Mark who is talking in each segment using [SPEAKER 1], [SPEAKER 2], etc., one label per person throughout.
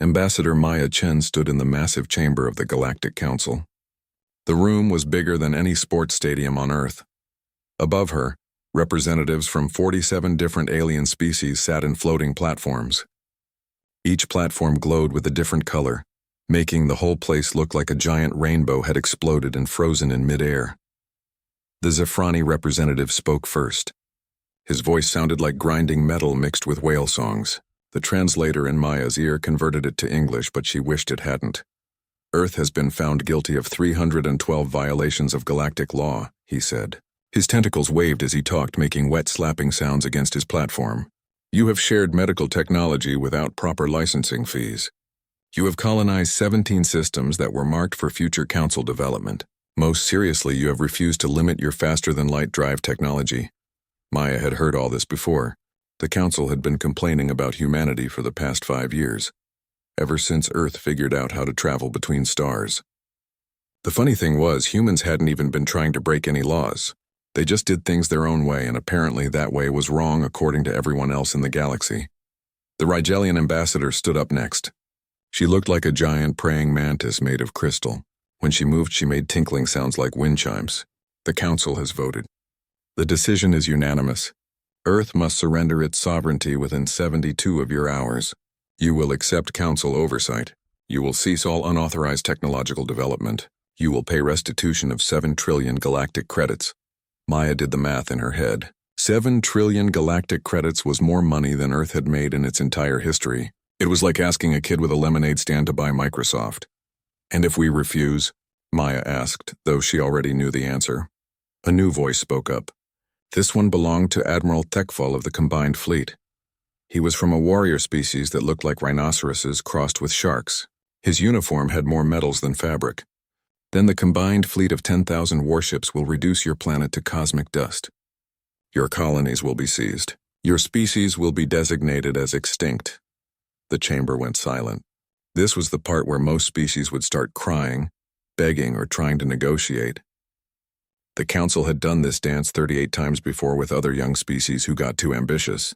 [SPEAKER 1] Ambassador Maya Chen stood in the massive chamber of the Galactic Council. The room was bigger than any sports stadium on Earth. Above her, representatives from 47 different alien species sat in floating platforms. Each platform glowed with a different color, making the whole place look like a giant rainbow had exploded and frozen in midair. The Zephrani representative spoke first. His voice sounded like grinding metal mixed with whale songs. The translator in Maya's ear converted it to English, but she wished it hadn't. Earth has been found guilty of 312 violations of galactic law, he said. His tentacles waved as he talked, making wet slapping sounds against his platform. You have shared medical technology without proper licensing fees. You have colonized 17 systems that were marked for future council development. Most seriously, you have refused to limit your faster-than-light drive technology. Maya had heard all this before. The council had been complaining about humanity for the past 5 years, ever since Earth figured out how to travel between stars. The funny thing was, humans hadn't even been trying to break any laws. They just did things their own way, and apparently that way was wrong according to everyone else in the galaxy. The Rigelian ambassador stood up next. She looked like a giant praying mantis made of crystal. When she moved, she made tinkling sounds like wind chimes. The council has voted. The decision is unanimous. Earth must surrender its sovereignty within 72 of your hours. You will accept council oversight. You will cease all unauthorized technological development. You will pay restitution of 7 trillion galactic credits. Maya did the math in her head. 7 trillion galactic credits was more money than Earth had made in its entire history. It was like asking a kid with a lemonade stand to buy Microsoft. And if we refuse? Maya asked, though she already knew the answer. A new voice spoke up. This one belonged to Admiral Thekful of the Combined Fleet. He was from a warrior species that looked like rhinoceroses crossed with sharks. His uniform had more metals than fabric. Then the combined fleet of 10,000 warships will reduce your planet to cosmic dust. Your colonies will be seized. Your species will be designated as extinct. The chamber went silent. This was the part where most species would start crying, begging, or trying to negotiate. The council had done this dance 38 times before with other young species who got too ambitious.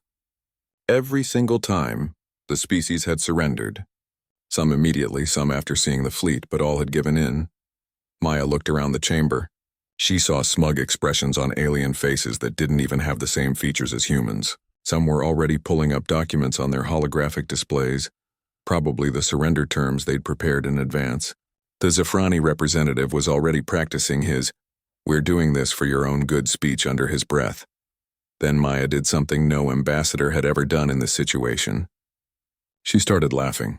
[SPEAKER 1] Every single time, the species had surrendered. Some immediately, some after seeing the fleet, but all had given in. Maya looked around the chamber. She saw smug expressions on alien faces that didn't even have the same features as humans. Some were already pulling up documents on their holographic displays, probably the surrender terms they'd prepared in advance. The Zephrani representative was already practicing his "we're doing this for your own good" speech under his breath. Then Maya did something no ambassador had ever done in this situation. She started laughing.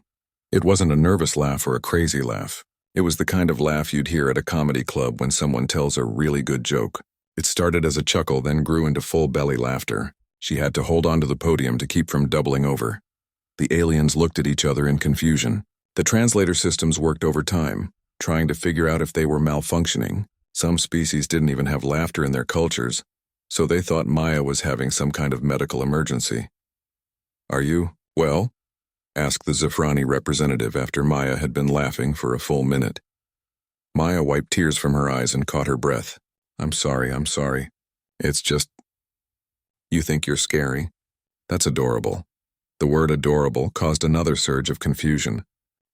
[SPEAKER 1] It wasn't a nervous laugh or a crazy laugh. It was the kind of laugh you'd hear at a comedy club when someone tells a really good joke. It started as a chuckle, then grew into full belly laughter. She had to hold onto the podium to keep from doubling over. The aliens looked at each other in confusion. The translator systems worked overtime, trying to figure out if they were malfunctioning. Some species didn't even have laughter in their cultures, so they thought Maya was having some kind of medical emergency. "Are you well?" asked the Zephrani representative after Maya had been laughing for a full minute. Maya wiped tears from her eyes and caught her breath. I'm sorry. It's just... You think you're scary? That's adorable." The word adorable caused another surge of confusion.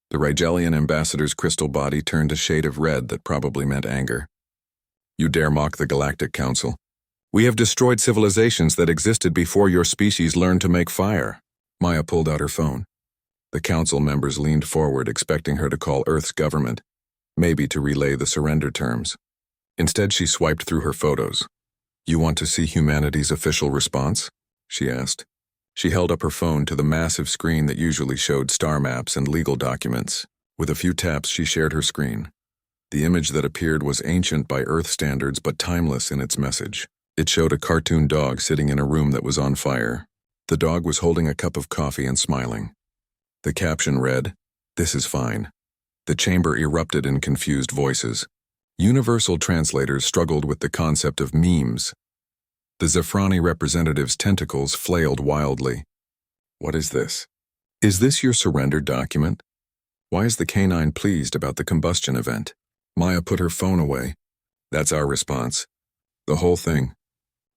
[SPEAKER 1] The Rigelian ambassador's crystal body turned a shade of red that probably meant anger. "You dare mock the Galactic Council? We have destroyed civilizations that existed before your species learned to make fire." Maya pulled out her phone. The council members leaned forward, expecting her to call Earth's government, maybe to relay the surrender terms. Instead, she swiped through her photos. "You want to see humanity's official response?" she asked. She held up her phone to the massive screen that usually showed star maps and legal documents. With a few taps, she shared her screen. The image that appeared was ancient by Earth standards, but timeless in its message. It showed a cartoon dog sitting in a room that was on fire. The dog was holding a cup of coffee and smiling. The caption read, "This is fine." The chamber erupted in confused voices. Universal translators struggled with the concept of memes. The Zephrani representative's tentacles flailed wildly. "What is this? Is this your surrender document? Why is the canine pleased about the combustion event?" Maya put her phone away. "That's our response. The whole thing.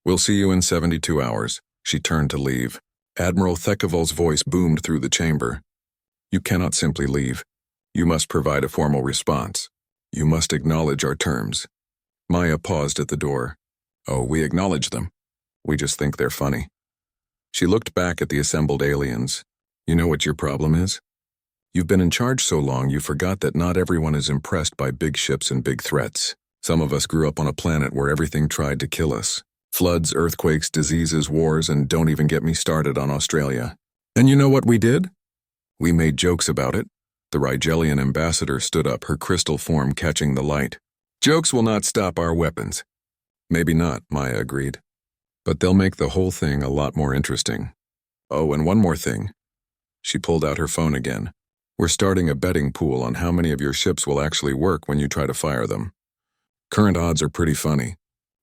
[SPEAKER 1] We'll see you in 72 hours. She turned to leave. Admiral Thekful's voice boomed through the chamber. You cannot simply leave. You must provide a formal response. You must acknowledge our terms. Maya paused at the door. Oh, we acknowledge them. We just think they're funny. She looked back at the assembled aliens. You know what your problem is? You've been in charge so long you forgot that not everyone is impressed by big ships and big threats. Some of us grew up on a planet where everything tried to kill us. Floods, earthquakes, diseases, wars, and don't even get me started on Australia. And you know what we did? We made jokes about it. The Rigelian ambassador stood up, her crystal form catching the light. Jokes will not stop our weapons. Maybe not, Maya agreed. But they'll make the whole thing a lot more interesting. Oh, and one more thing. She pulled out her phone again. We're starting a betting pool on how many of your ships will actually work when you try to fire them. Current odds are pretty funny.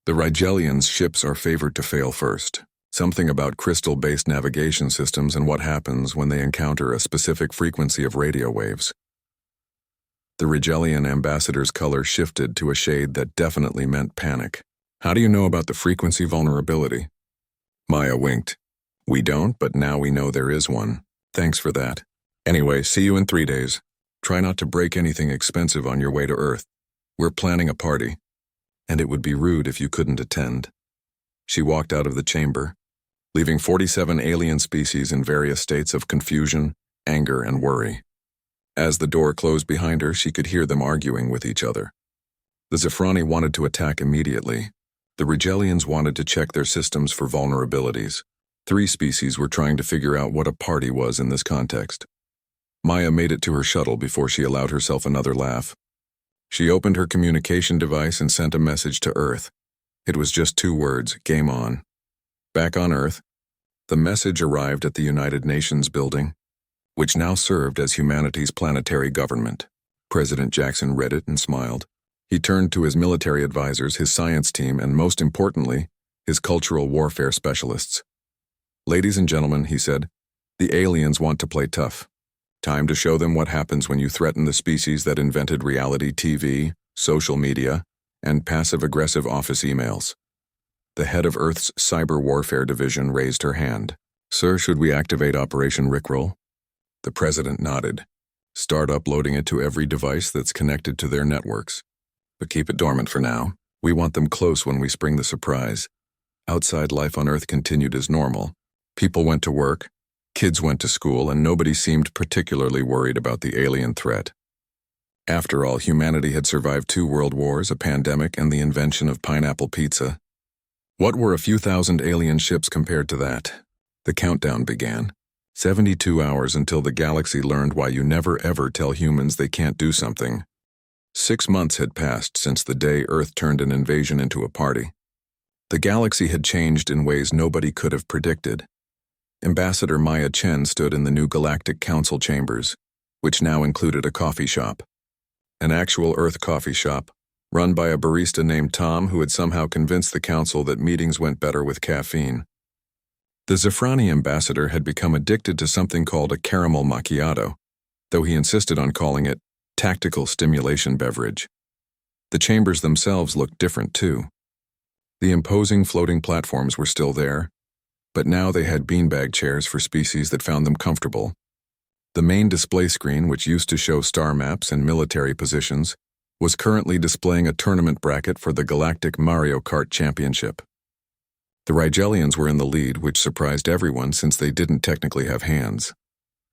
[SPEAKER 1] The Rigelians' ships are favored to fail first. Something about crystal-based navigation systems and what happens when they encounter a specific frequency of radio waves. The Rigelian ambassador's color shifted to a shade that definitely meant panic. How do you know about the frequency vulnerability? Maya winked. We don't, but now we know there is one. Thanks for that. Anyway, see you in 3 days. Try not to break anything expensive on your way to Earth. We're planning a party, and it would be rude if you couldn't attend. She walked out of the chamber, leaving 47 alien species in various states of confusion, anger, and worry. As the door closed behind her, she could hear them arguing with each other. The Zephrani wanted to attack immediately. The Rigelians wanted to check their systems for vulnerabilities. 3 species were trying to figure out what a party was in this context. Maya made it to her shuttle before she allowed herself another laugh. She opened her communication device and sent a message to Earth. It was just 2 words, game on. Back on Earth, the message arrived at the United Nations building, which now served as humanity's planetary government. President Jackson read it and smiled. He turned to his military advisors, his science team, and most importantly, his cultural warfare specialists. Ladies and gentlemen, he said, the aliens want to play tough. Time to show them what happens when you threaten the species that invented reality TV, social media, and passive-aggressive office emails. The head of Earth's Cyber Warfare Division raised her hand. Sir, should we activate Operation Rickroll? The president nodded. Start uploading it to every device that's connected to their networks. But keep it dormant for now. We want them close when we spring the surprise. Outside life on Earth continued as normal. People went to work, kids went to school, and nobody seemed particularly worried about the alien threat. After all, humanity had survived 2 world wars, a pandemic, and the invention of pineapple pizza. What were a few thousand alien ships compared to that? The countdown began. 72 hours until the galaxy learned why you never ever tell humans they can't do something. 6 months had passed since the day Earth turned an invasion into a party. The galaxy had changed in ways nobody could have predicted. Ambassador Maya Chen stood in the new Galactic Council chambers, which now included a coffee shop. An actual Earth coffee shop, run by a barista named Tom who had somehow convinced the council that meetings went better with caffeine. The Zephrani ambassador had become addicted to something called a caramel macchiato, though he insisted on calling it tactical stimulation beverage. The chambers themselves looked different too. The imposing floating platforms were still there, but now they had beanbag chairs for species that found them comfortable. The main display screen, which used to show star maps and military positions, was currently displaying a tournament bracket for the Galactic Mario Kart Championship. The Rigelians were in the lead, which surprised everyone since they didn't technically have hands.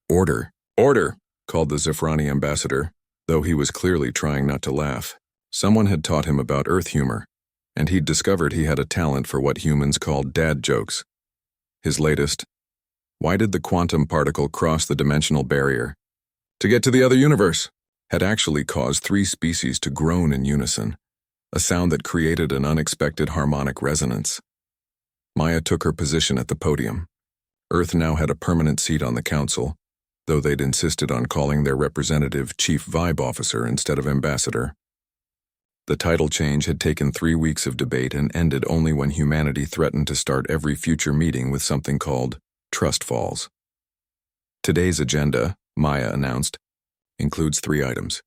[SPEAKER 1] Order! Order! Called the Zephrani ambassador, though he was clearly trying not to laugh. Someone had taught him about Earth humor, and he'd discovered he had a talent for what humans called dad jokes. His latest, why did the quantum particle cross the dimensional barrier? To get to the other universe, had actually caused 3 species to groan in unison, a sound that created an unexpected harmonic resonance. Maya took her position at the podium. Earth now had a permanent seat on the council, though they'd insisted on calling their representative Chief Vibe Officer instead of Ambassador. The title change had taken 3 weeks of debate and ended only when humanity threatened to start every future meeting with something called trust falls. Today's agenda, Maya announced, includes 3 items.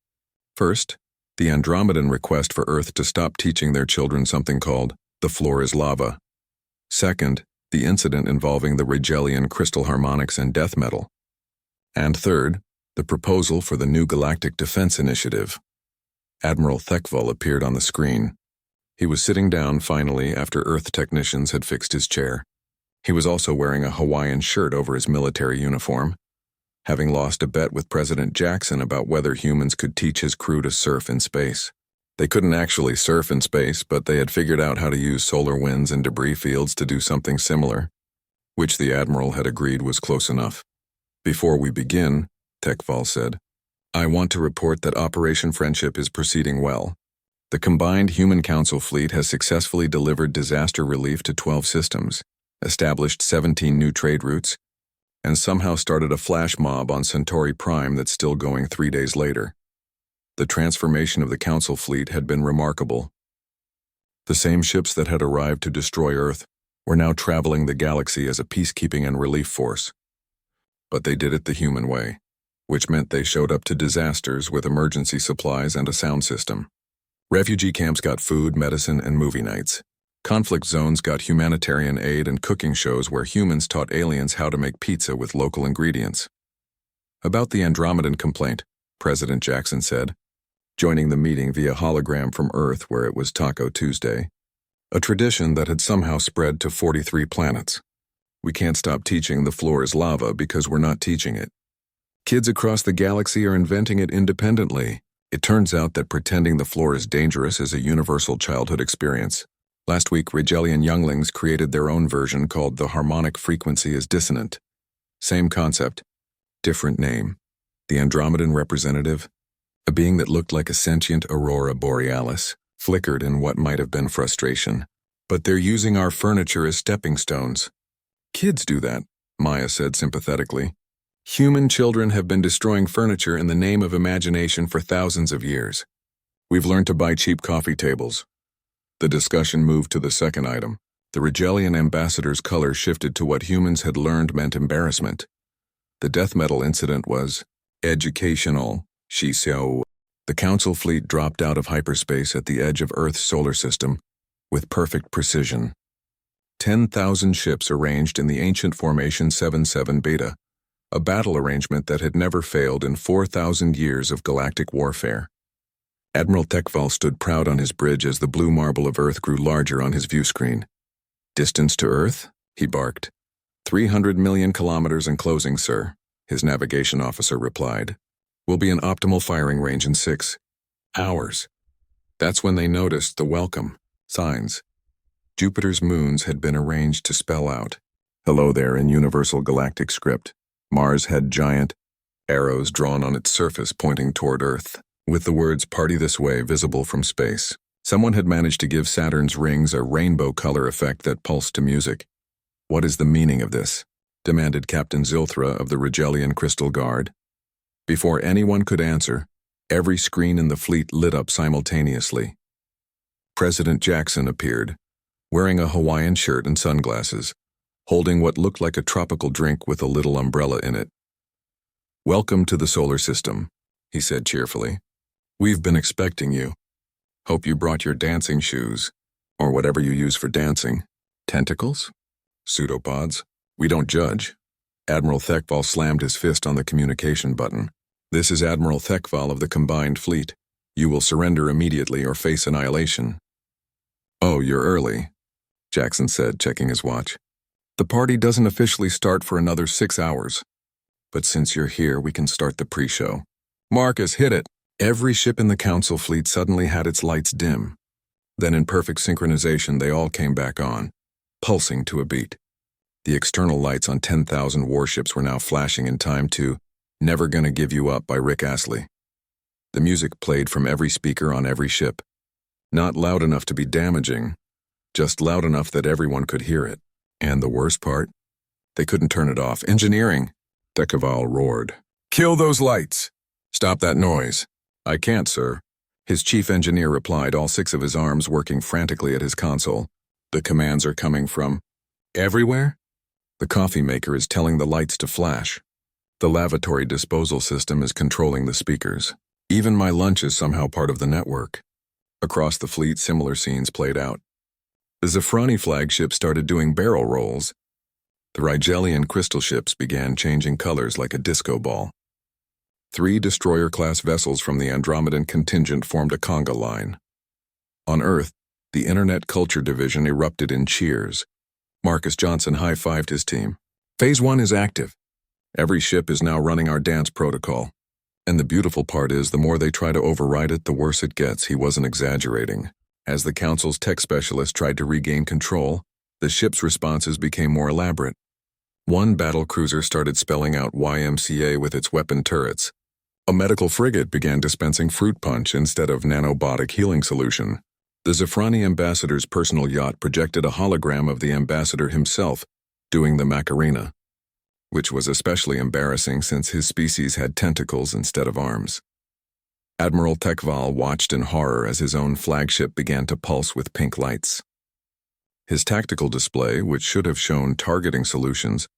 [SPEAKER 1] First, the Andromedan request for Earth to stop teaching their children something called the floor is lava. Second, the incident involving the Rigelian crystal harmonics and death metal. And third, The proposal for the new Galactic Defense Initiative. Admiral Thekval appeared on the screen. He was sitting down finally after Earth technicians had fixed his chair. He was also wearing a Hawaiian shirt over his military uniform, having lost a bet with President Jackson about whether humans could teach his crew to surf in space. They couldn't actually surf in space, but they had figured out how to use solar winds and debris fields to do something similar, which the Admiral had agreed was close enough. Before we begin, Thekval said, I want to report that Operation Friendship is proceeding well. The combined Human Council fleet has successfully delivered disaster relief to 12 systems, established 17 new trade routes, and somehow started a flash mob on Centauri Prime that's still going 3 days later. The transformation of the Council fleet had been remarkable. The same ships that had arrived to destroy Earth were now traveling the galaxy as a peacekeeping and relief force. But they did it the human way, which meant they showed up to disasters with emergency supplies and a sound system. Refugee camps got food, medicine, and movie nights. Conflict zones got humanitarian aid and cooking shows where humans taught aliens how to make pizza with local ingredients. About the Andromedan complaint, President Jackson said, joining the meeting via hologram from Earth where it was Taco Tuesday, a tradition that had somehow spread to 43 planets. We can't stop teaching the floor is lava because we're not teaching it. Kids across the galaxy are inventing it independently. It turns out that pretending the floor is dangerous is a universal childhood experience. Last week, Rigelian younglings created their own version called The Harmonic Frequency is Dissonant. Same concept, different name. The Andromedan representative, a being that looked like a sentient aurora borealis, flickered in what might have been frustration. But they're using our furniture as stepping stones. Kids do that, Maya said sympathetically. Human children have been destroying furniture in the name of imagination for thousands of years. We've learned to buy cheap coffee tables. The discussion moved to the second item. The Rigelian ambassador's color shifted to what humans had learned meant embarrassment. The death metal incident was educational, she said. The Council fleet dropped out of hyperspace at the edge of Earth's solar system with perfect precision. 10,000 ships arranged in the ancient formation 77 Beta, a battle arrangement that had never failed in 4,000 years of galactic warfare. Admiral Thekval stood proud on his bridge as the blue marble of Earth grew larger on his view screen. Distance to Earth? He barked. 300 million kilometers and closing, sir, his navigation officer replied. Will be an optimal firing range in 6 hours. That's when they noticed the welcome signs Jupiter's moons had been arranged to spell out. Hello there in universal galactic script. Mars had giant arrows drawn on its surface pointing toward Earth, with the words "Party this way" visible from space. Someone had managed to give Saturn's rings a rainbow color effect that pulsed to music. What is the meaning of this? Demanded Captain Zilthra of the Rigelian Crystal Guard. Before anyone could answer, every screen in the fleet lit up simultaneously. President Jackson appeared, wearing a Hawaiian shirt and sunglasses, holding what looked like a tropical drink with a little umbrella in it. Welcome to the solar system, he said cheerfully. We've been expecting you. Hope you brought your dancing shoes, or whatever you use for dancing. Tentacles? Pseudopods? We don't judge. Admiral Thekval slammed his fist on the communication button. This is Admiral Thekval of the Combined Fleet. You will surrender immediately or face annihilation. Oh, you're early, Jackson said, checking his watch. The party doesn't officially start for another 6 hours. But since you're here, we can start the pre-show. Marcus, hit it! Every ship in the Council fleet suddenly had its lights dim. Then in perfect synchronization, they all came back on, pulsing to a beat. The external lights on 10,000 warships were now flashing in time to Never Gonna Give You Up by Rick Astley. The music played from every speaker on every ship. Not loud enough to be damaging, just loud enough that everyone could hear it. And the worst part? They couldn't turn it off. Engineering! Thekval roared. Kill those lights! Stop that noise. I can't, sir. His chief engineer replied, all 6 of his arms working frantically at his console. The commands are coming from everywhere? The coffee maker is telling the lights to flash. The lavatory disposal system is controlling the speakers. Even my lunch is somehow part of the network. Across the fleet, similar scenes played out. The Zafrani flagship started doing barrel rolls. The Rigelian crystal ships began changing colors like a disco ball. 3 destroyer-class vessels from the Andromedan contingent formed a conga line. On Earth, the Internet Culture Division erupted in cheers. Marcus Johnson high-fived his team. Phase 1 is active. Every ship is now running our dance protocol. And the beautiful part is, the more they try to override it, the worse it gets. He wasn't exaggerating. As the Council's tech specialist tried to regain control, the ship's responses became more elaborate. One battle cruiser started spelling out YMCA with its weapon turrets. A medical frigate began dispensing fruit punch instead of nanobotic healing solution. The Zafrani ambassador's personal yacht projected a hologram of the ambassador himself doing the Macarena, which was especially embarrassing since his species had tentacles instead of arms. Admiral Tekval watched in horror as his own flagship began to pulse with pink lights. His tactical display, which should have shown targeting solutions,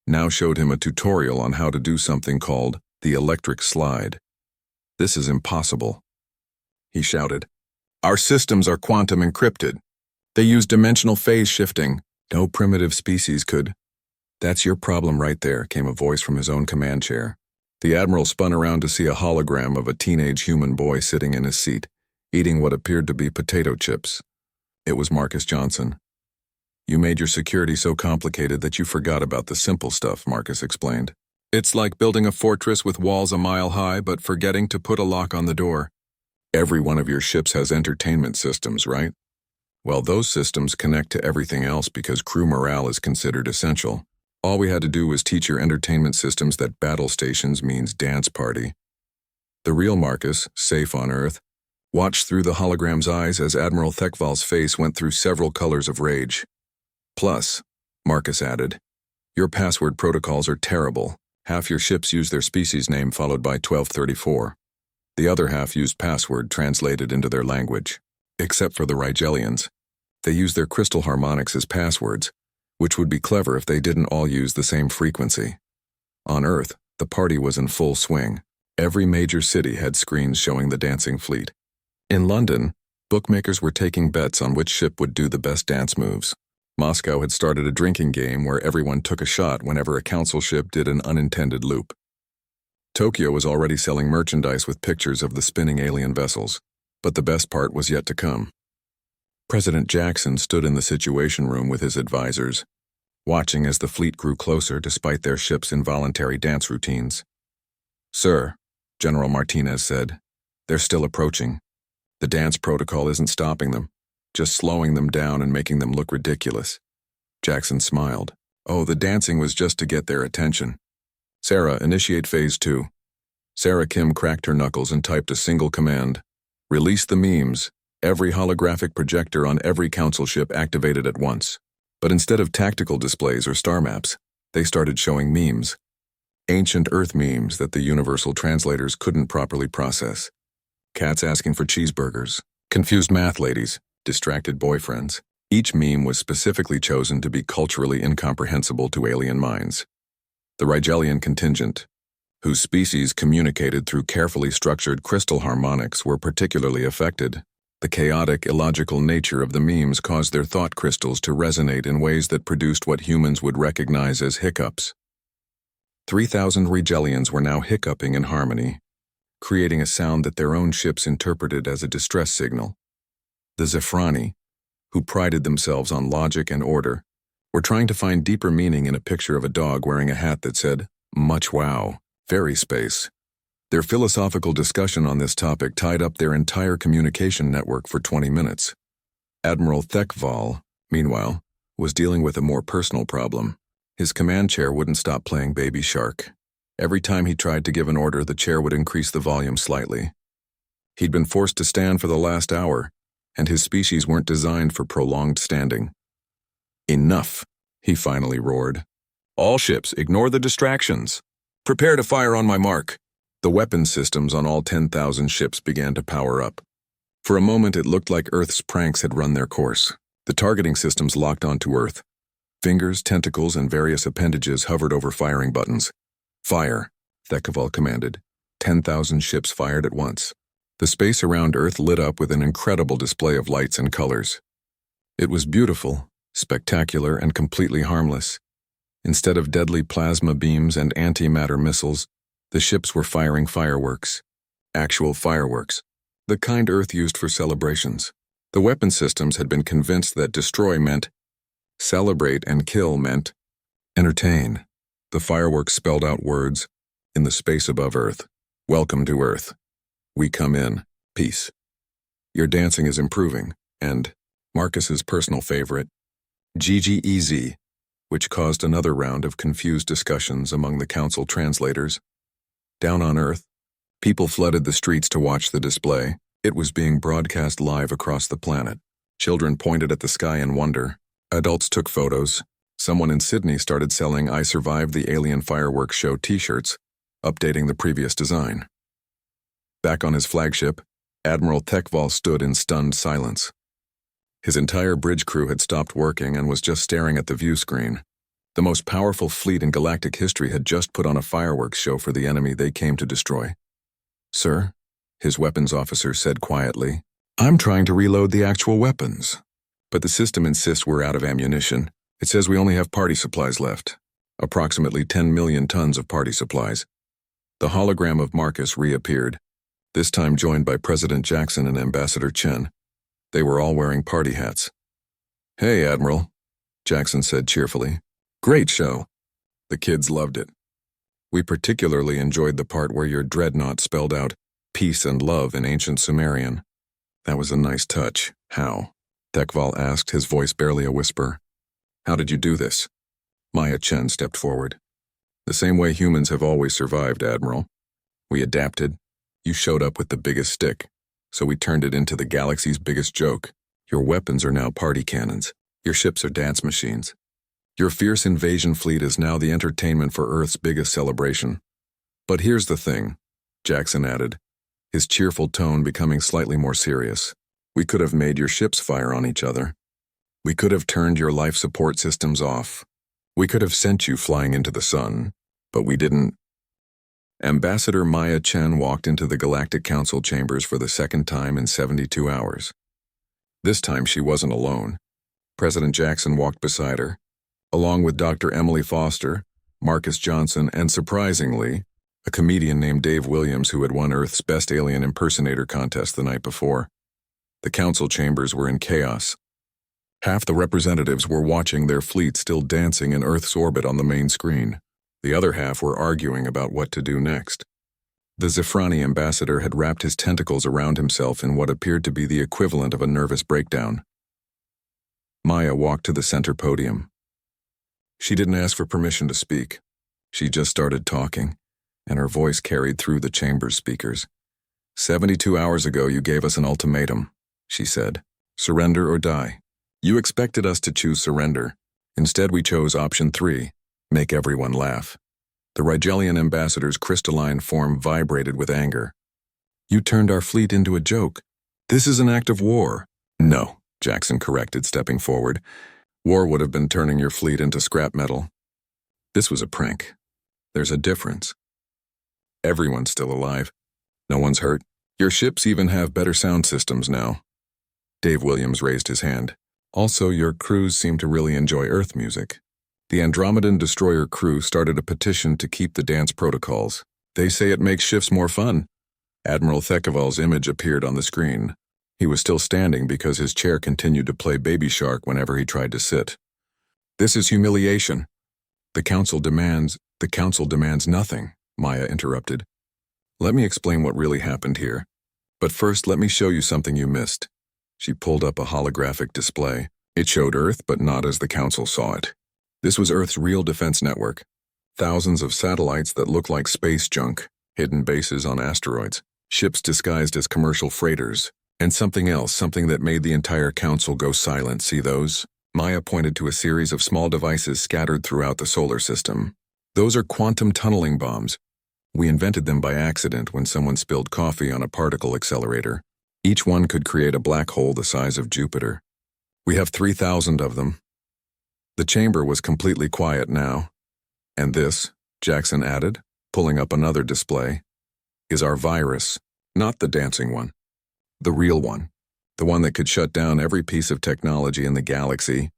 [SPEAKER 1] now showed him a tutorial on how to do something called the electric slide. "This is impossible," he shouted. "Our systems are quantum encrypted. They use dimensional phase shifting. No primitive species could." "That's your problem right there," came a voice from his own command chair. The Admiral spun around to see a hologram of a teenage human boy sitting in his seat, eating what appeared to be potato chips. It was Marcus Johnson. "You made your security so complicated that you forgot about the simple stuff," Marcus explained. "It's like building a fortress with walls a mile high but forgetting to put a lock on the door. Every one of your ships has entertainment systems, right? Well, those systems connect to everything else because crew morale is considered essential. All we had to do was teach your entertainment systems that battle stations means dance party." The real Marcus, safe on Earth, watched through the hologram's eyes as Admiral Tekval's face went through several colors of rage. "Plus," Marcus added, "your password protocols are terrible. Half your ships use their species name followed by 1234. The other half used password translated into their language. Except for the Rigelians. They use their crystal harmonics as passwords, which would be clever if they didn't all use the same frequency." On Earth, the party was in full swing. Every major city had screens showing the dancing fleet. In London, bookmakers were taking bets on which ship would do the best dance moves. Moscow had started a drinking game where everyone took a shot whenever a council ship did an unintended loop. Tokyo was already selling merchandise with pictures of the spinning alien vessels, but the best part was yet to come. President Jackson stood in the Situation Room with his advisors, watching as the fleet grew closer despite their ship's involuntary dance routines. "Sir," General Martinez said, "they're still approaching. The dance protocol isn't stopping them, just slowing them down and making them look ridiculous." Jackson smiled. "Oh, the dancing was just to get their attention. Sarah, initiate phase 2. Sarah Kim cracked her knuckles and typed a single command. "Release the memes." Every holographic projector on every council ship activated at once. But instead of tactical displays or star maps, they started showing memes. Ancient Earth memes that the universal translators couldn't properly process. Cats asking for cheeseburgers, confused math ladies, distracted boyfriends. Each meme was specifically chosen to be culturally incomprehensible to alien minds. The Rigelian contingent, whose species communicated through carefully structured crystal harmonics, were particularly affected. The chaotic, illogical nature of the memes caused their thought crystals to resonate in ways that produced what humans would recognize as hiccups. 3,000 Rigelians were now hiccuping in harmony, creating a sound that their own ships interpreted as a distress signal. The Zafrani, who prided themselves on logic and order, were trying to find deeper meaning in a picture of a dog wearing a hat that said, "Much wow, very space." Their philosophical discussion on this topic tied up their entire communication network for 20 minutes. Admiral Tekval, meanwhile, was dealing with a more personal problem. His command chair wouldn't stop playing Baby Shark. Every time he tried to give an order, the chair would increase the volume slightly. He'd been forced to stand for the last hour, and his species weren't designed for prolonged standing. "Enough," he finally roared. "All ships, ignore the distractions. Prepare to fire on my mark." The weapon systems on all 10,000 ships began to power up. For a moment, it looked like Earth's pranks had run their course. The targeting systems locked onto Earth. Fingers, tentacles, and various appendages hovered over firing buttons. "Fire," Thekval commanded. 10,000 ships fired at once. The space around Earth lit up with an incredible display of lights and colors. It was beautiful, spectacular, and completely harmless. Instead of deadly plasma beams and antimatter missiles, The ships were firing fireworks. Actual fireworks. The kind Earth used for celebrations. The weapon systems had been convinced that destroy meant celebrate and kill meant entertain. The fireworks spelled out words in the space above Earth. Welcome to Earth. We come in. Peace. Your dancing is improving. And Marcus's personal favorite, GGEZ, which caused another round of confused discussions among the council translators. Down on Earth, people flooded the streets to watch the display. It was being broadcast live across the planet. Children pointed at the sky in wonder. Adults took photos. Someone in Sydney started selling "I Survived the Alien Fireworks Show" t-shirts, updating the previous design. Back on his flagship, Admiral Tekval stood in stunned silence. His entire bridge crew had stopped working and was just staring at the view screen. The most powerful fleet in galactic history had just put on a fireworks show for the enemy they came to destroy. "Sir," his weapons officer said quietly, "I'm trying to reload the actual weapons. But the system insists we're out of ammunition. It says we only have party supplies left. Approximately 10 million tons of party supplies." The hologram of Marcus reappeared, this time joined by President Jackson and Ambassador Chen. They were all wearing party hats. "Hey, Admiral," Jackson said cheerfully. "Great show." The kids loved it. "We particularly enjoyed the part where your dreadnought spelled out peace and love in ancient Sumerian." "That was a nice touch." "How?" Tekval asked, his voice barely a whisper. "How did you do this?" Maya Chen stepped forward. "The same way humans have always survived, Admiral. We adapted. You showed up with the biggest stick, so we turned it into the galaxy's biggest joke. Your weapons are now party cannons. Your ships are dance machines. Your fierce invasion fleet is now the entertainment for Earth's biggest celebration. But here's the thing," Jackson added, his cheerful tone becoming slightly more serious. "We could have made your ships fire on each other. We could have turned your life support systems off. We could have sent you flying into the sun, but we didn't." Ambassador Maya Chen walked into the Galactic Council chambers for the second time in 72 hours. This time she wasn't alone. President Jackson walked beside her, along with Dr. Emily Foster, Marcus Johnson, and surprisingly, a comedian named Dave Williams who had won Earth's Best Alien Impersonator contest the night before. The council chambers were in chaos. Half the representatives were watching their fleet still dancing in Earth's orbit on the main screen. The other half were arguing about what to do next. The Zephrani ambassador had wrapped his tentacles around himself in what appeared to be the equivalent of a nervous breakdown. Maya walked to the center podium. She didn't ask for permission to speak. She just started talking, and her voice carried through the chamber's speakers. 72 hours ago you gave us an ultimatum," she said. "Surrender or die. You expected us to choose surrender. Instead we chose option 3. Make everyone laugh." The Rigelian ambassador's crystalline form vibrated with anger. "You turned our fleet into a joke. This is an act of war." "No," Jackson corrected, stepping forward. "War would have been turning your fleet into scrap metal. This was a prank. There's a difference. Everyone's still alive. No one's hurt. Your ships even have better sound systems now." Dave Williams raised his hand. "Also, your crews seem to really enjoy Earth music." The Andromedan destroyer crew started a petition to keep the dance protocols. "They say it makes shifts more fun." Admiral Tekval's image appeared on the screen. He was still standing because his chair continued to play Baby Shark whenever he tried to sit. "This is humiliation. The council demands nothing," Maya interrupted. "Let me explain what really happened here. But first, let me show you something you missed." She pulled up a holographic display. It showed Earth, but not as the council saw it. This was Earth's real defense network. Thousands of satellites that looked like space junk, hidden bases on asteroids, ships disguised as commercial freighters, and something else, something that made the entire council go silent. "See those?" Maya pointed to a series of small devices scattered throughout the solar system. "Those are quantum tunneling bombs. We invented them by accident when someone spilled coffee on a particle accelerator. Each one could create a black hole the size of Jupiter. We have 3,000 of them." The chamber was completely quiet now. "And this," Jackson added, pulling up another display, "is our virus, not the dancing one. The real one. The one that could shut down every piece of technology in the galaxy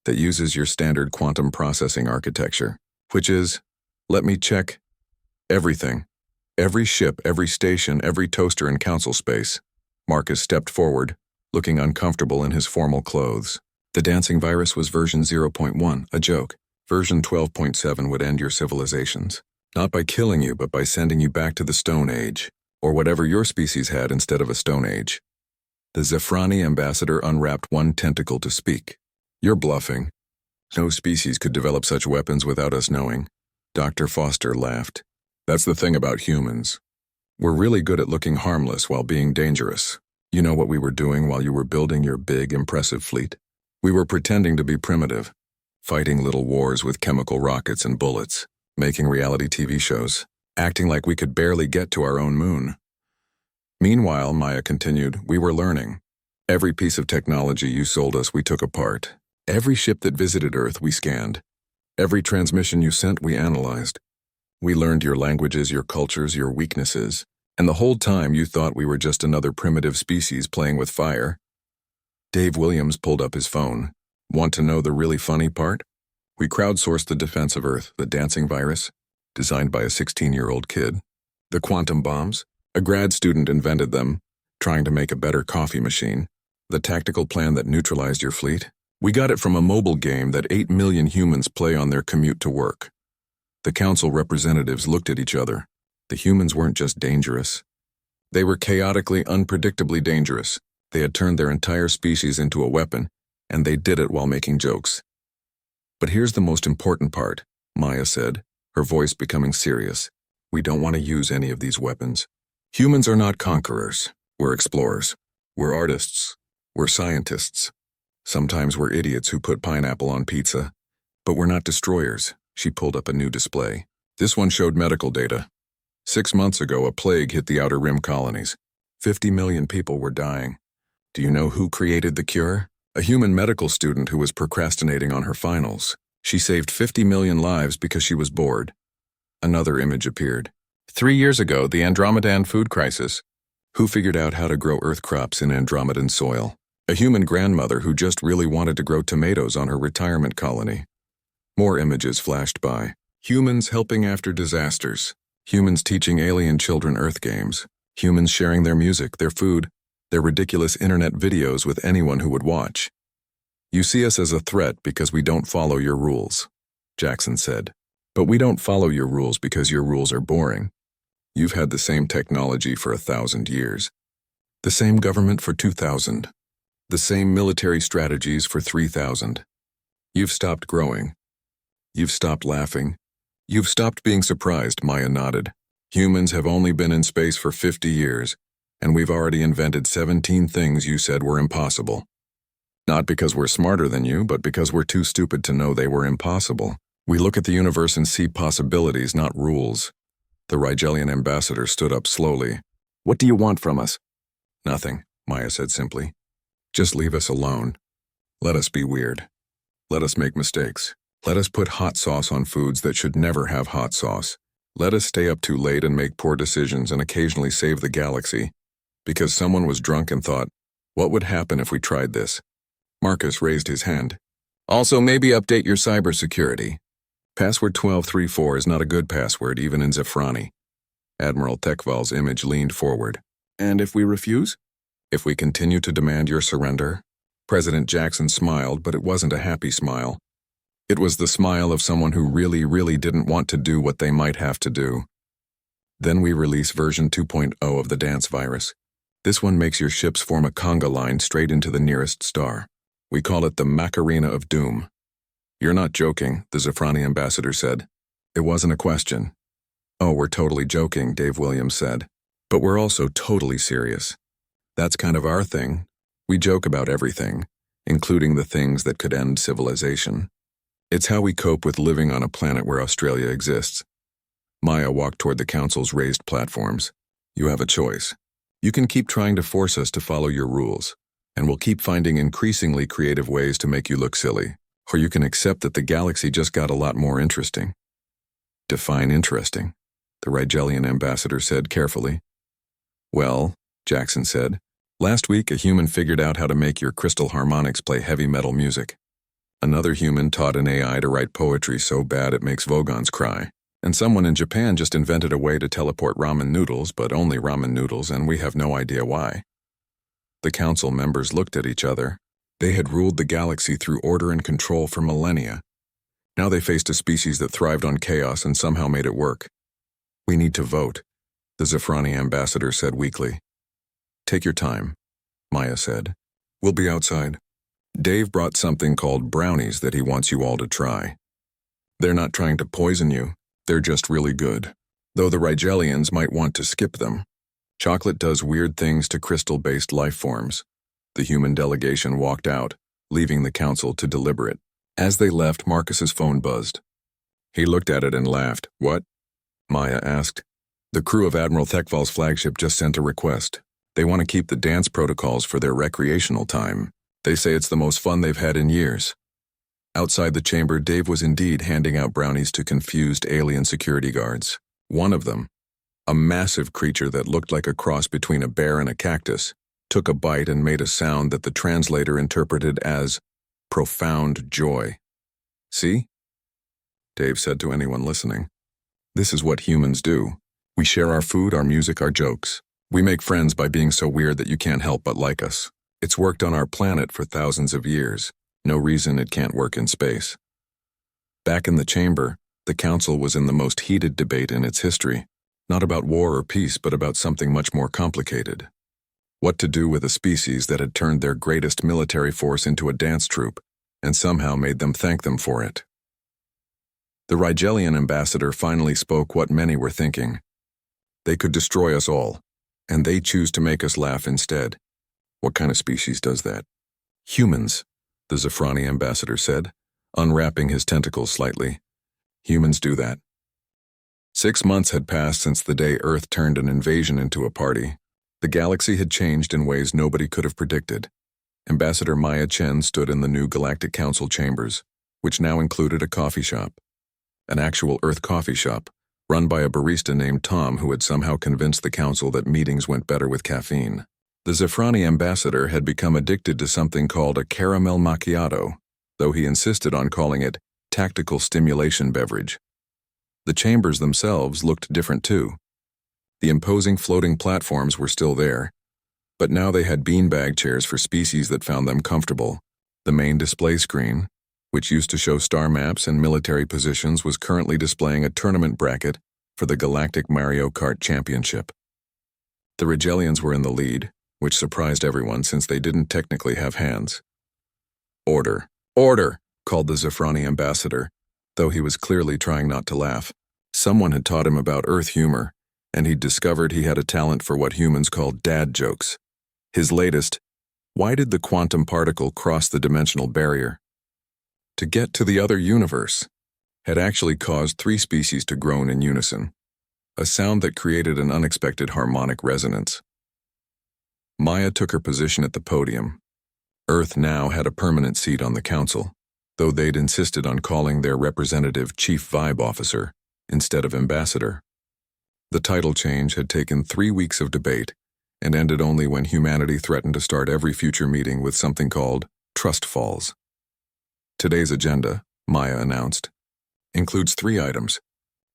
[SPEAKER 1] that uses your standard quantum processing architecture, which is, let me check, everything." Every ship, every station, every toaster in council space. Marcus stepped forward, looking uncomfortable in his formal clothes. The dancing virus was version 0.1, a joke. Version 12.7 would end your civilizations. Not by killing you, but by sending you back to the Stone Age, or whatever your species had instead of a Stone Age. The Zephrani ambassador unwrapped one tentacle to speak. You're bluffing. No species could develop such weapons without us knowing. Dr. Foster laughed. That's the thing about humans. We're really good at looking harmless while being dangerous. You know what we were doing while you were building your big, impressive fleet? We were pretending to be primitive, fighting little wars with chemical rockets and bullets, making reality TV shows, acting like we could barely get to our own moon. Meanwhile, Maya continued, we were learning. Every piece of technology you sold us, we took apart. Every ship that visited Earth, we scanned. Every transmission you sent, we analyzed. We learned your languages, your cultures, your weaknesses, and the whole time you thought we were just another primitive species playing with fire. Dave Williams pulled up his phone. Want to know the really funny part? We crowdsourced the defense of Earth, the dancing virus, designed by a 16-year-old kid. The quantum bombs, a grad student invented them, trying to make a better coffee machine. The tactical plan that neutralized your fleet, we got it from a mobile game that 8 million humans play on their commute to work. The council representatives looked at each other. The humans weren't just dangerous. They were chaotically, unpredictably dangerous. They had turned their entire species into a weapon, and they did it while making jokes. But here's the most important part, Maya said, her voice becoming serious. We don't want to use any of these weapons. Humans are not conquerors. We're explorers. We're artists. We're scientists. Sometimes we're idiots who put pineapple on pizza. But we're not destroyers. She pulled up a new display. This one showed medical data. 6 months ago, a plague hit the Outer Rim colonies. 50 million people were dying. Do you know who created the cure? A human medical student who was procrastinating on her finals. She saved 50 million lives because she was bored. Another image appeared. 3 years ago, the Andromedan food crisis. Who figured out how to grow earth crops in Andromedan soil? A human grandmother who just really wanted to grow tomatoes on her retirement colony. More images flashed by. Humans helping after disasters. Humans teaching alien children Earth games. Humans sharing their music, their food, their ridiculous internet videos with anyone who would watch. You see us as a threat because we don't follow your rules, Jackson said. But we don't follow your rules because your rules are boring. You've had the same technology for 1,000 years. The same government for 2,000. The same military strategies for 3,000. You've stopped growing. You've stopped laughing. You've stopped being surprised, Maya nodded. Humans have only been in space for 50 years, and we've already invented 17 things you said were impossible. Not because we're smarter than you, but because we're too stupid to know they were impossible. We look at the universe and see possibilities, not rules. The Rigelian ambassador stood up slowly. What do you want from us? Nothing, Maya said simply. Just leave us alone. Let us be weird. Let us make mistakes. Let us put hot sauce on foods that should never have hot sauce. Let us stay up too late and make poor decisions and occasionally save the galaxy. Because someone was drunk and thought, what would happen if we tried this? Marcus raised his hand. Also, maybe update your cybersecurity. Password 1234 is not a good password even in Zephrani. Admiral Tekval's image leaned forward. And if we refuse? If we continue to demand your surrender? President Jackson smiled, but it wasn't a happy smile. It was the smile of someone who really didn't want to do what they might have to do. Then we release version 2.0 of the dance virus. This one makes your ships form a conga line straight into the nearest star. We call it the Macarena of Doom. You're not joking, the Zephrani ambassador said. It wasn't a question. Oh, we're totally joking, Dave Williams said. But we're also totally serious. That's kind of our thing. We joke about everything, including the things that could end civilization. It's how we cope with living on a planet where Australia exists. Maya walked toward the council's raised platforms. You have a choice. You can keep trying to force us to follow your rules, and we'll keep finding increasingly creative ways to make you look silly. Or you can accept that the galaxy just got a lot more interesting. Define interesting, the Rigelian ambassador said carefully. Well, Jackson said, last week a human figured out how to make your crystal harmonics play heavy metal music. Another human taught an AI to write poetry so bad it makes Vogons cry. And someone in Japan just invented a way to teleport ramen noodles, but only ramen noodles, and we have no idea why. The council members looked at each other. They had ruled the galaxy through order and control for millennia. Now they faced a species that thrived on chaos and somehow made it work. We need to vote, the Zafrani ambassador said weakly. Take your time, Maya said. We'll be outside. Dave brought something called brownies that he wants you all to try. They're not trying to poison you, they're just really good. Though the Rigelians might want to skip them. Chocolate does weird things to crystal-based life forms. The human delegation walked out, leaving the council to deliberate. As they left, Marcus's phone buzzed. He looked at it and laughed. What? Maya asked. The crew of Admiral Thekval's flagship just sent a request. They want to keep the dance protocols for their recreational time. They say it's the most fun they've had in years. Outside the chamber, Dave was indeed handing out brownies to confused alien security guards. One of them, a massive creature that looked like a cross between a bear and a cactus, took a bite and made a sound that the translator interpreted as profound joy. See? Dave said to anyone listening. This is what humans do. We share our food, our music, our jokes. We make friends by being so weird that you can't help but like us. It's worked on our planet for thousands of years. No reason it can't work in space. Back in the chamber, the council was in the most heated debate in its history. Not about war or peace, but about something much more complicated. What to do with a species that had turned their greatest military force into a dance troupe and somehow made them thank them for it. The Rigelian ambassador finally spoke what many were thinking. They could destroy us all, and they choose to make us laugh instead. What kind of species does that? Humans, the Zafrani ambassador said, unwrapping his tentacles slightly. Humans do that. 6 months had passed since the day Earth turned an invasion into a party. The galaxy had changed in ways nobody could have predicted. Ambassador Maya Chen stood in the new Galactic Council chambers, which now included a coffee shop. An actual Earth coffee shop, run by a barista named Tom who had somehow convinced the council that meetings went better with caffeine. The Zafrani ambassador had become addicted to something called a caramel macchiato, though he insisted on calling it tactical stimulation beverage. The chambers themselves looked different too. The imposing floating platforms were still there, but now they had beanbag chairs for species that found them comfortable. The main display screen, which used to show star maps and military positions, was currently displaying a tournament bracket for the Galactic Mario Kart Championship. The Rigelians were in the lead, which surprised everyone since they didn't technically have hands. Order! Order! Called the Zafrani ambassador, though he was clearly trying not to laugh. Someone had taught him about Earth humor, and he'd discovered he had a talent for what humans call dad jokes. His latest, why did the quantum particle cross the dimensional barrier? To get to the other universe, had actually caused 3 species to groan in unison, a sound that created an unexpected harmonic resonance. Maya took her position at the podium. Earth now had a permanent seat on the council, though they'd insisted on calling their representative Chief Vibe Officer instead of Ambassador. The title change had taken 3 weeks of debate and ended only when humanity threatened to start every future meeting with something called trust falls. Today's agenda, Maya announced, includes 3 items.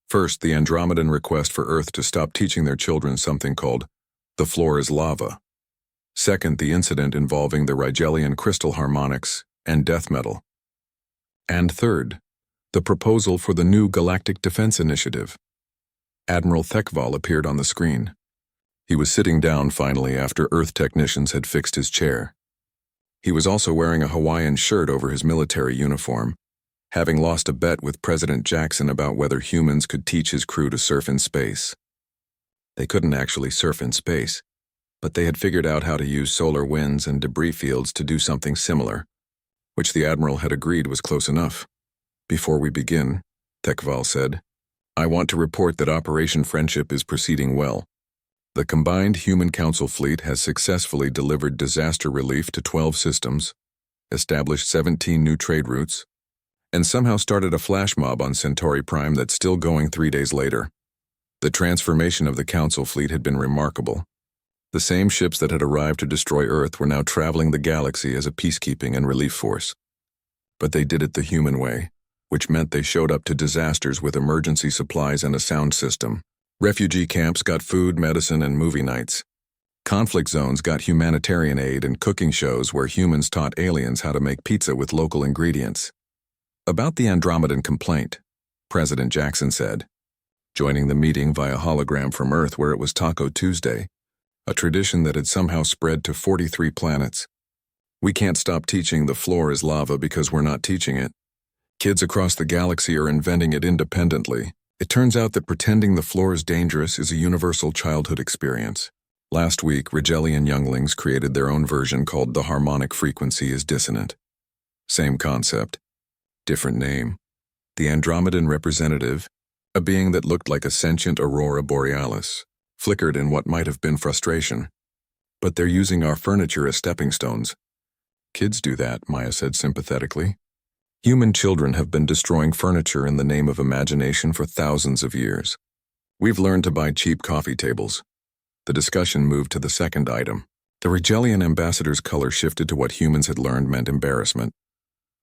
[SPEAKER 1] First, the Andromedan request for Earth to stop teaching their children something called the floor is lava. Second, the incident involving the Rigelian crystal harmonics and death metal. And third, the proposal for the new Galactic Defense Initiative. Admiral Thekval appeared on the screen. He was sitting down finally after Earth technicians had fixed his chair. He was also wearing a Hawaiian shirt over his military uniform, having lost a bet with President Jackson about whether humans could teach his crew to surf in space. They couldn't actually surf in space, but they had figured out how to use solar winds and debris fields to do something similar, which the Admiral had agreed was close enough. Before we begin, Thekval said, I want to report that Operation Friendship is proceeding well. The combined Human Council fleet has successfully delivered disaster relief to 12 systems, established 17 new trade routes, and somehow started a flash mob on Centauri Prime that's still going 3 days later. The transformation of the Council fleet had been remarkable. The same ships that had arrived to destroy Earth were now traveling the galaxy as a peacekeeping and relief force. But they did it the human way, which meant they showed up to disasters with emergency supplies and a sound system. Refugee camps got food, medicine, and movie nights. Conflict zones got humanitarian aid and cooking shows where humans taught aliens how to make pizza with local ingredients. About the Andromedan complaint, President Jackson said, joining the meeting via hologram from Earth where it was Taco Tuesday, a tradition that had somehow spread to 43 planets. We can't stop teaching the floor is lava because we're not teaching it. Kids across the galaxy are inventing it independently. It turns out that pretending the floor is dangerous is a universal childhood experience. Last week, Rigelian younglings created their own version called The Harmonic Frequency is Dissonant. Same concept, different name. The Andromedan representative, a being that looked like a sentient aurora borealis, flickered in what might have been frustration. But they're using our furniture as stepping stones. Kids do that, Maya said sympathetically. Human children have been destroying furniture in the name of imagination for thousands of years. We've learned to buy cheap coffee tables. The discussion moved to the second item. The Rigelian ambassador's color shifted to what humans had learned meant embarrassment.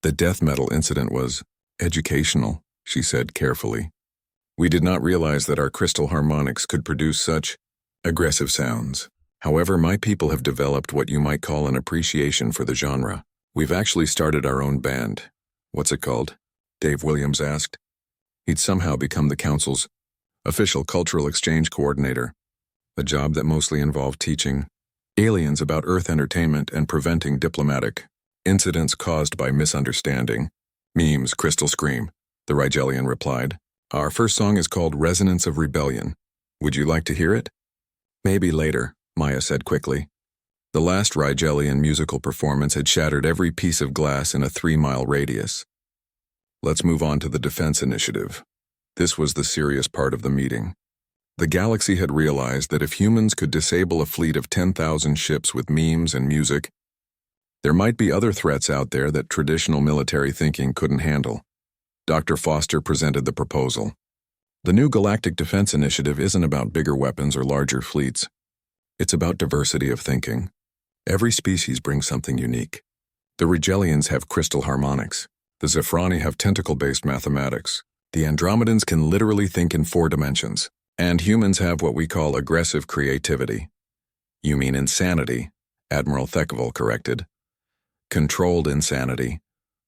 [SPEAKER 1] The death metal incident was educational, she said carefully. We did not realize that our crystal harmonics could produce such aggressive sounds. However, my people have developed what you might call an appreciation for the genre. We've actually started our own band. What's it called? Dave Williams asked. He'd somehow become the council's official cultural exchange coordinator, a job that mostly involved teaching aliens about Earth entertainment and preventing diplomatic incidents caused by misunderstanding. Memes, Crystal Scream, the Rigelian replied. Our first song is called Resonance of Rebellion. Would you like to hear it? Maybe later, Maya said quickly. The last Rigelian musical performance had shattered every piece of glass in a 3-mile radius. Let's move on to the defense initiative. This was the serious part of the meeting. The galaxy had realized that if humans could disable a fleet of 10,000 ships with memes and music, there might be other threats out there that traditional military thinking couldn't handle. Dr. Foster presented the proposal. The new Galactic Defense Initiative isn't about bigger weapons or larger fleets. It's about diversity of thinking. Every species brings something unique. The Rigelians have crystal harmonics. The Zephrani have tentacle-based mathematics. The Andromedans can literally think in 4 dimensions. And humans have what we call aggressive creativity. You mean insanity, Admiral Thekval corrected. Controlled insanity,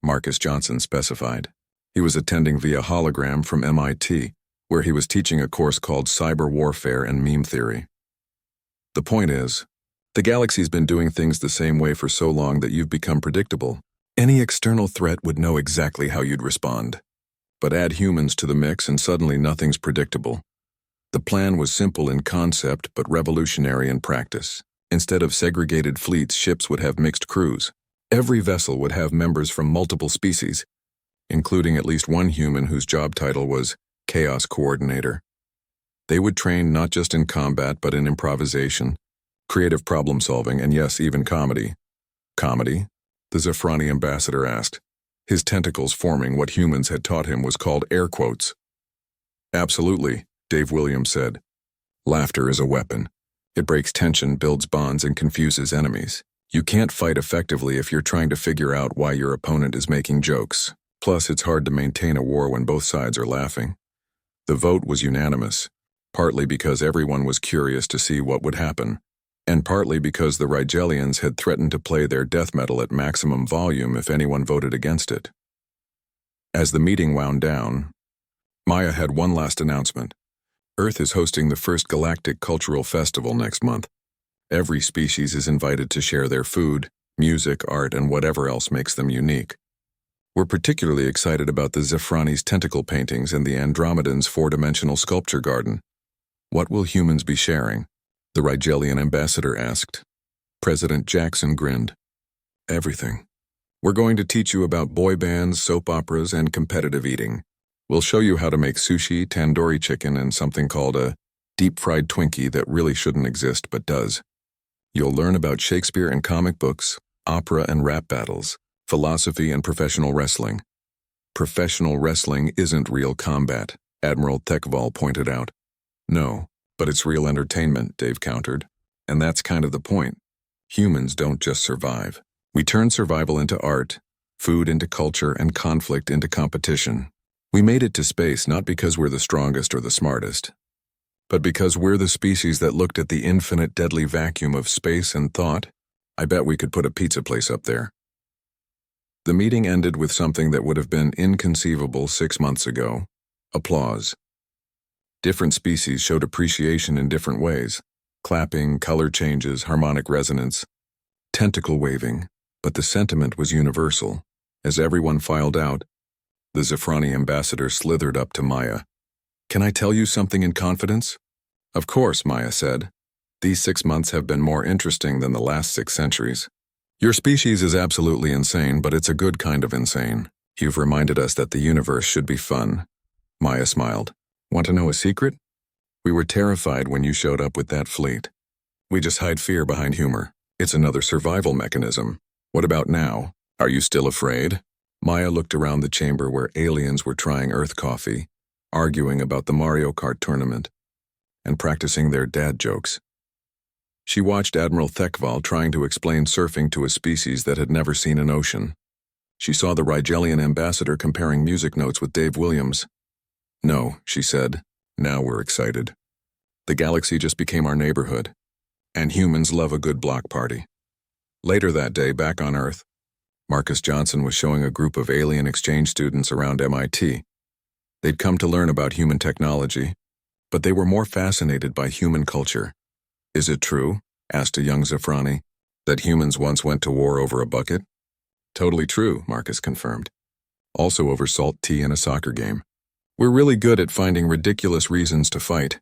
[SPEAKER 1] Marcus Johnson specified. He was attending via hologram from MIT, where he was teaching a course called Cyber Warfare and Meme Theory. The point is, the galaxy's been doing things the same way for so long that you've become predictable. Any external threat would know exactly how you'd respond. But add humans to the mix and suddenly nothing's predictable. The plan was simple in concept but revolutionary in practice. Instead of segregated fleets, ships would have mixed crews. Every vessel would have members from multiple species, including at least one human whose job title was Chaos Coordinator. They would train not just in combat but in improvisation, creative problem-solving, and yes, even comedy. Comedy? The Zephrani ambassador asked. His tentacles forming what humans had taught him was called air quotes. Absolutely, Dave Williams said. Laughter is a weapon. It breaks tension, builds bonds, and confuses enemies. You can't fight effectively if you're trying to figure out why your opponent is making jokes. Plus, it's hard to maintain a war when both sides are laughing. The vote was unanimous, partly because everyone was curious to see what would happen, and partly because the Rigelians had threatened to play their death metal at maximum volume if anyone voted against it. As the meeting wound down, Maya had one last announcement. Earth is hosting the first Galactic Cultural Festival next month. Every species is invited to share their food, music, art, and whatever else makes them unique. We're particularly excited about the Zephrani's tentacle paintings and the Andromedans' 4-dimensional sculpture garden. What will humans be sharing? The Rigelian ambassador asked. President Jackson grinned. Everything. We're going to teach you about boy bands, soap operas, and competitive eating. We'll show you how to make sushi, tandoori chicken, and something called a deep-fried Twinkie that really shouldn't exist but does. You'll learn about Shakespeare and comic books, opera and rap battles, philosophy and professional wrestling. Professional wrestling isn't real combat, Admiral Thekval pointed out. No, but it's real entertainment, Dave countered. And that's kind of the point. Humans don't just survive. We turn survival into art, food into culture, and conflict into competition. We made it to space not because we're the strongest or the smartest, but because we're the species that looked at the infinite deadly vacuum of space and thought, I bet we could put a pizza place up there. The meeting ended with something that would have been inconceivable 6 months ago: applause. Different species showed appreciation in different ways: clapping, color changes, harmonic resonance, tentacle waving, but the sentiment was universal. As everyone filed out, the Zafrani ambassador slithered up to Maya. "Can I tell you something in confidence?" "Of course," Maya said. "These 6 months have been more interesting than the last 6 centuries. Your species is absolutely insane, but it's a good kind of insane. You've reminded us that the universe should be fun." Maya smiled. "Want to know a secret? We were terrified when you showed up with that fleet. We just hide fear behind humor. It's another survival mechanism. What about now? Are you still afraid?" Maya looked around the chamber where aliens were trying Earth coffee, arguing about the Mario Kart tournament, and practicing their dad jokes. She watched Admiral Thekval trying to explain surfing to a species that had never seen an ocean. She saw the Rigelian ambassador comparing music notes with Dave Williams. "No," she said. "Now we're excited. The galaxy just became our neighborhood, and humans love a good block party." Later that day, back on Earth, Marcus Johnson was showing a group of alien exchange students around MIT. They'd come to learn about human technology, but they were more fascinated by human culture. "Is it true," asked a young Zafrani, "that humans once went to war over a bucket?" "Totally true," Marcus confirmed. "Also over salt tea and a soccer game. We're really good at finding ridiculous reasons to fight.